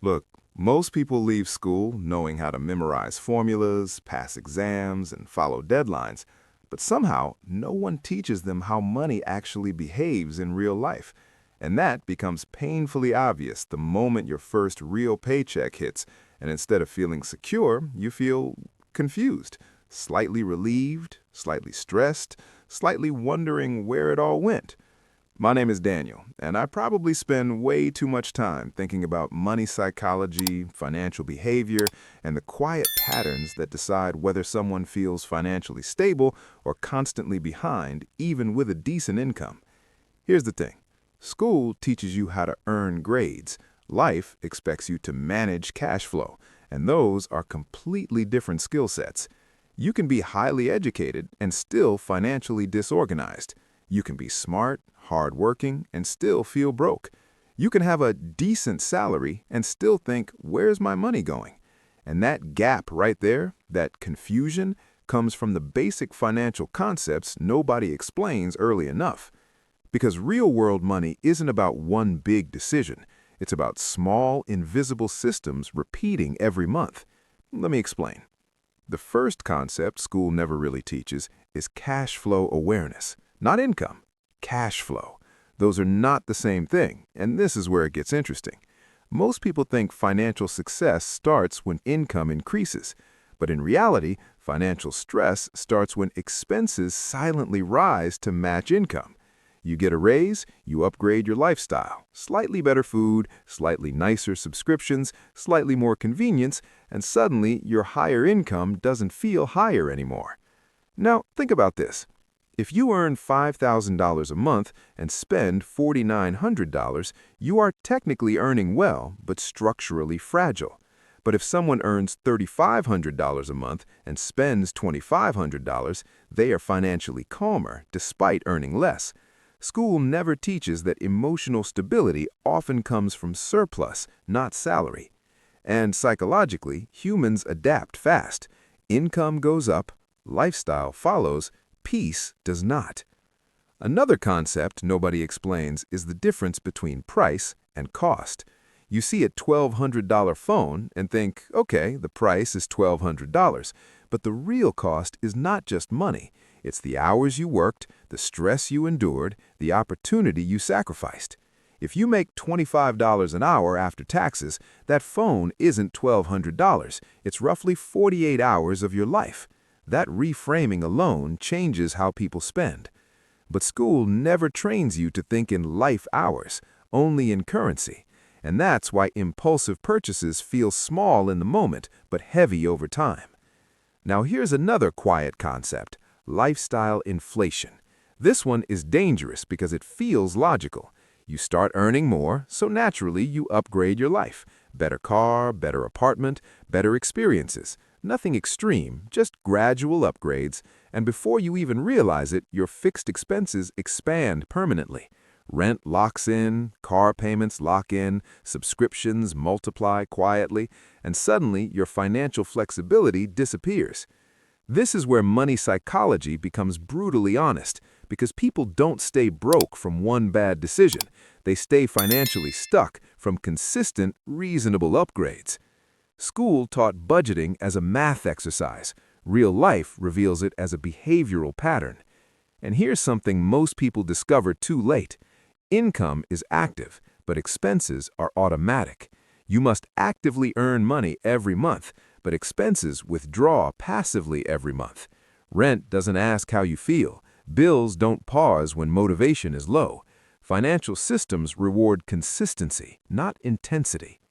Look, most people leave school knowing how to memorize formulas, pass exams, and follow deadlines, but somehow no one teaches them how money actually behaves in real life. And that becomes painfully obvious the moment your first real paycheck hits, and instead of feeling secure, you feel confused, slightly relieved, slightly stressed, slightly wondering where it all went. My name is Daniel, and I probably spend way too much time thinking about money psychology, financial behavior, and the quiet patterns that decide whether someone feels financially stable or constantly behind, even with a decent income. Here's the thing. School teaches you how to earn grades. Life expects you to manage cash flow, and those are completely different skill sets. You can be highly educated and still financially disorganized. You can be smart, hardworking, and still feel broke. You can have a decent salary and still think, where's my money going? And that gap right there, that confusion, comes from the basic financial concepts nobody explains early enough. Because real-world money isn't about one big decision. It's about small, invisible systems repeating every month. Let me explain. The first concept school never really teaches is cash flow awareness. Not income, cash flow. Those are not the same thing, and this is where it gets interesting. Most people think financial success starts when income increases, but in reality, financial stress starts when expenses silently rise to match income. You get a raise, you upgrade your lifestyle. Slightly better food, slightly nicer subscriptions, slightly more convenience, and suddenly your higher income doesn't feel higher anymore. Now, think about this. If you earn $5,000 a month and spend $4,900, you are technically earning well, but structurally fragile. But if someone earns $3,500 a month and spends $2,500, they are financially calmer despite earning less. School never teaches that emotional stability often comes from surplus, not salary. And psychologically, humans adapt fast. Income goes up, lifestyle follows, peace does not. Another concept nobody explains is the difference between price and cost. You see a $1,200 phone and think, okay, the price is $1,200, but the real cost is not just money. It's the hours you worked, the stress you endured, the opportunity you sacrificed. If you make $25 an hour after taxes, that phone isn't $1,200. It's roughly 48 hours of your life. That reframing alone changes how people spend. But school never trains you to think in life hours, only in currency. And that's why impulsive purchases feel small in the moment, but heavy over time. Now here's another quiet concept: lifestyle inflation. This one is dangerous because it feels logical. You start earning more, so naturally you upgrade your life. Better car, better apartment, better experiences. Nothing extreme, just gradual upgrades, and before you even realize it, your fixed expenses expand permanently. Rent locks in, car payments lock in, subscriptions multiply quietly, and suddenly your financial flexibility disappears. This is where money psychology becomes brutally honest, because people don't stay broke from one bad decision. They stay financially stuck from consistent, reasonable upgrades. School taught budgeting as a math exercise. Real life reveals it as a behavioral pattern. And here's something most people discover too late. Income is active, but expenses are automatic. You must actively earn money every month, but expenses withdraw passively every month. Rent doesn't ask how you feel. Bills don't pause when motivation is low. Financial systems reward consistency, not intensity.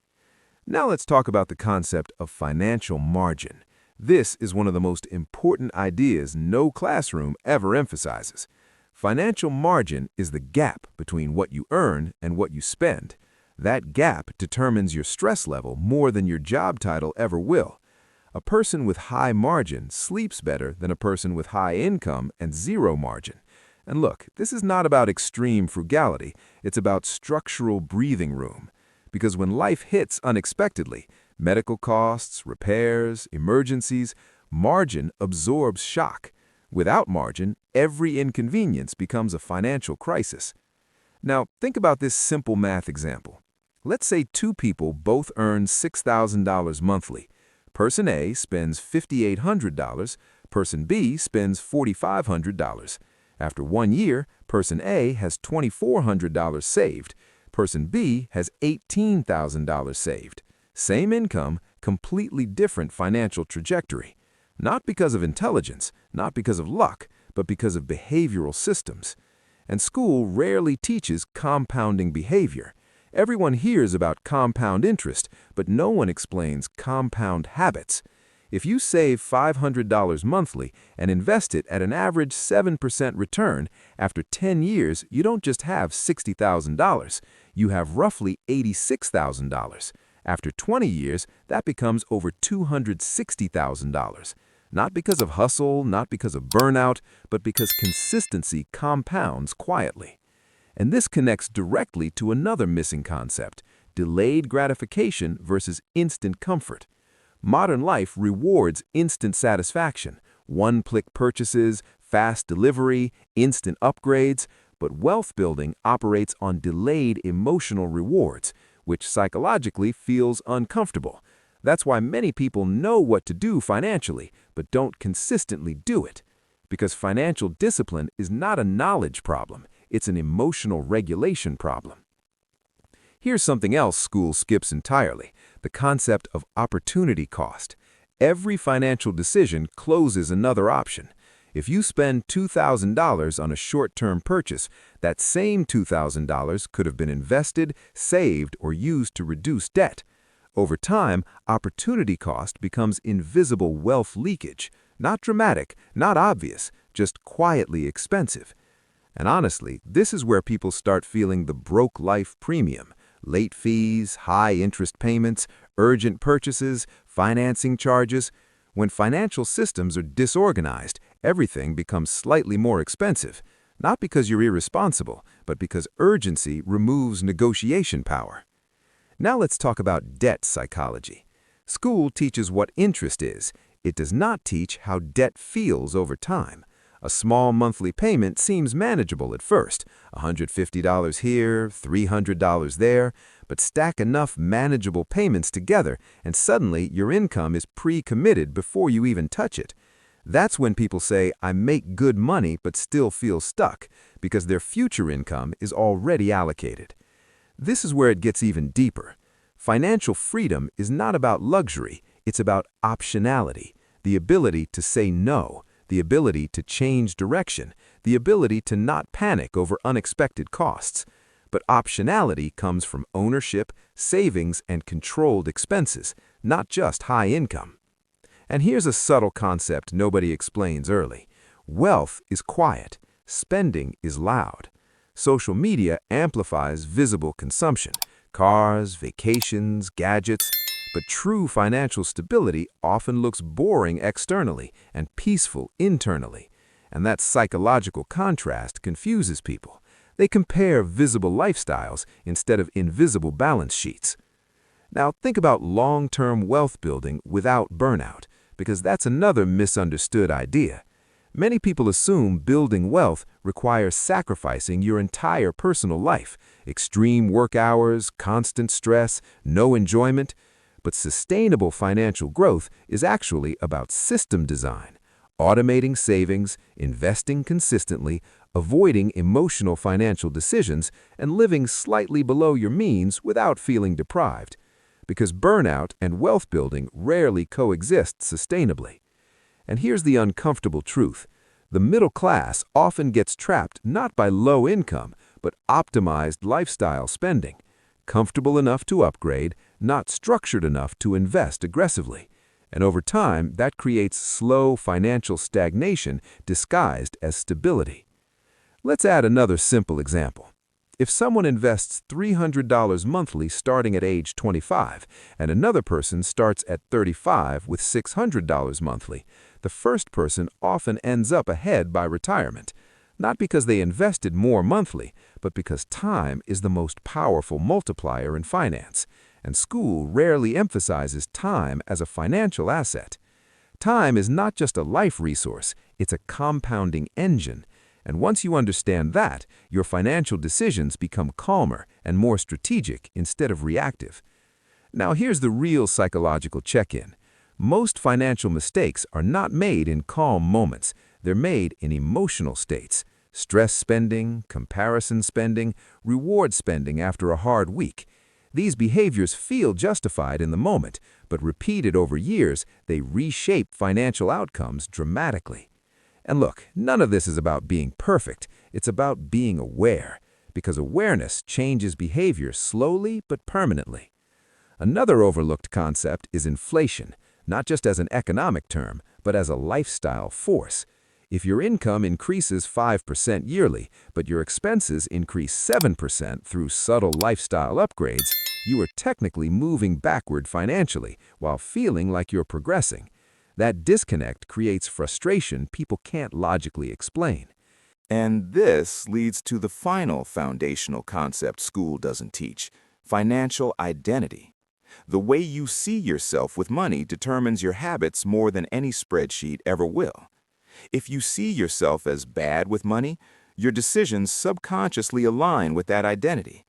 Now let's talk about the concept of financial margin. This is one of the most important ideas no classroom ever emphasizes. Financial margin is the gap between what you earn and what you spend. That gap determines your stress level more than your job title ever will. A person with high margin sleeps better than a person with high income and zero margin. And look, this is not about extreme frugality, it's about structural breathing room. Because when life hits unexpectedly, medical costs, repairs, emergencies, margin absorbs shock. Without margin, every inconvenience becomes a financial crisis. Now, think about this simple math example. Let's say two people both earn $6,000 monthly. Person A spends $5,800, person B spends $4,500. After 1 year, person A has $2,400 saved. Person B has $18,000 saved. Same income, completely different financial trajectory. Not because of intelligence, not because of luck, but because of behavioral systems. And school rarely teaches compounding behavior. Everyone hears about compound interest, but no one explains compound habits. If you save $500 monthly and invest it at an average 7% return, after 10 years, you don't just have $60,000, you have roughly $86,000. After 20 years, that becomes over $260,000. Not because of hustle, not because of burnout, but because consistency compounds quietly. And this connects directly to another missing concept: delayed gratification versus instant comfort. Modern life rewards instant satisfaction, one-click purchases, fast delivery, instant upgrades, but wealth building operates on delayed emotional rewards, which psychologically feels uncomfortable. That's why many people know what to do financially, but don't consistently do it. Because financial discipline is not a knowledge problem, it's an emotional regulation problem. Here's something else school skips entirely: the concept of opportunity cost. Every financial decision closes another option. If you spend $2,000 on a short-term purchase, that same $2,000 could have been invested, saved, or used to reduce debt. Over time, opportunity cost becomes invisible wealth leakage. Not dramatic, not obvious, just quietly expensive. And honestly, this is where people start feeling the broke life premium: late fees, high interest payments, urgent purchases, financing charges. When financial systems are disorganized, everything becomes slightly more expensive. Not because you're irresponsible, but because urgency removes negotiation power. Now let's talk about debt psychology. School teaches what interest is. It does not teach how debt feels over time. A small monthly payment seems manageable at first: $150 here, $300 there, but stack enough manageable payments together and suddenly your income is pre-committed before you even touch it. That's when people say, "I make good money but still feel stuck," because their future income is already allocated. This is where it gets even deeper. Financial freedom is not about luxury, it's about optionality, the ability to say no, the ability to change direction, the ability to not panic over unexpected costs. But optionality comes from ownership, savings, and controlled expenses, not just high income. And here's a subtle concept nobody explains early. Wealth is quiet, spending is loud. Social media amplifies visible consumption: cars, vacations, gadgets. But true financial stability often looks boring externally and peaceful internally. And that psychological contrast confuses people. They compare visible lifestyles instead of invisible balance sheets. Now think about long-term wealth building without burnout, because that's another misunderstood idea. Many people assume building wealth requires sacrificing your entire personal life: extreme work hours, constant stress, no enjoyment. But sustainable financial growth is actually about system design: automating savings, investing consistently, avoiding emotional financial decisions, and living slightly below your means without feeling deprived. Because burnout and wealth building rarely coexist sustainably. And here's the uncomfortable truth: the middle class often gets trapped not by low income, but optimized lifestyle spending. Comfortable enough to upgrade, not structured enough to invest aggressively. And over time, that creates slow financial stagnation disguised as stability. Let's add another simple example. If someone invests $300 monthly starting at age 25, and another person starts at 35 with $600 monthly, the first person often ends up ahead by retirement. Not because they invested more monthly, but because time is the most powerful multiplier in finance, and school rarely emphasizes time as a financial asset. Time is not just a life resource, it's a compounding engine, And once you understand that, your financial decisions become calmer and more strategic instead of reactive. Now here's the real psychological check-in. Most financial mistakes are not made in calm moments. They're made in emotional states. Stress spending, comparison spending, reward spending after a hard week. These behaviors feel justified in the moment, but repeated over years, they reshape financial outcomes dramatically. And look, none of this is about being perfect. It's about being aware, because awareness changes behavior slowly but permanently. Another overlooked concept is inflation, not just as an economic term, but as a lifestyle force. If your income increases 5% yearly, but your expenses increase 7% through subtle lifestyle upgrades, you are technically moving backward financially while feeling like you're progressing. That disconnect creates frustration people can't logically explain. And this leads to the final foundational concept school doesn't teach: financial identity. The way you see yourself with money determines your habits more than any spreadsheet ever will. If you see yourself as bad with money, your decisions subconsciously align with that identity.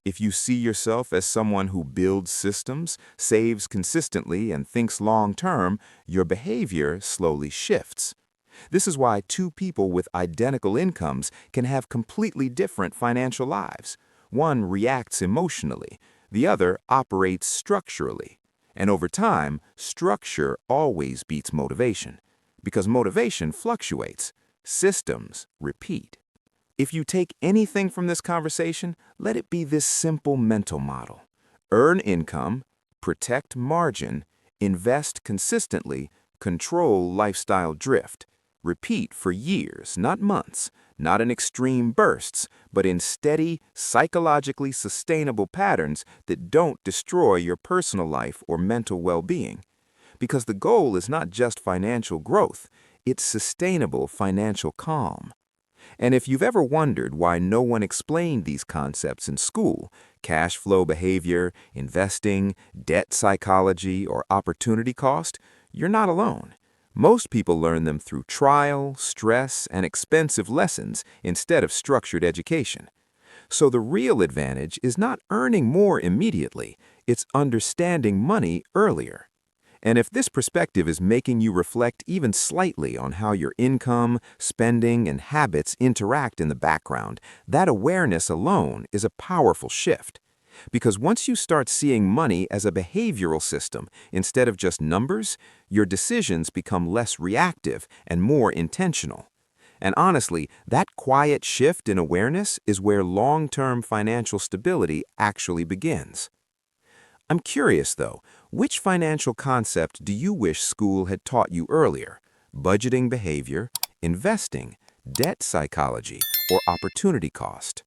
If you see yourself as someone who builds systems, saves consistently, and thinks long-term, your behavior slowly shifts. This is why two people with identical incomes can have completely different financial lives. One reacts emotionally, the other operates structurally. And over time, structure always beats motivation, because motivation fluctuates, systems repeat. If you take anything from this conversation, let it be this simple mental model: earn income, protect margin, invest consistently, control lifestyle drift. Repeat for years, not months, not in extreme bursts, but in steady, psychologically sustainable patterns that don't destroy your personal life or mental well-being. Because the goal is not just financial growth, it's sustainable financial calm. And if you've ever wondered why no one explained these concepts in school — cash flow behavior, investing, debt psychology, or opportunity cost — you're not alone. Most people learn them through trial, stress, and expensive lessons instead of structured education. So the real advantage is not earning more immediately, it's understanding money earlier. And if this perspective is making you reflect even slightly on how your income, spending, and habits interact in the background, that awareness alone is a powerful shift. Because once you start seeing money as a behavioral system instead of just numbers, your decisions become less reactive and more intentional. And honestly, that quiet shift in awareness is where long-term financial stability actually begins. I'm curious, though, which financial concept do you wish school had taught you earlier? Budgeting behavior, investing, debt psychology, or opportunity cost?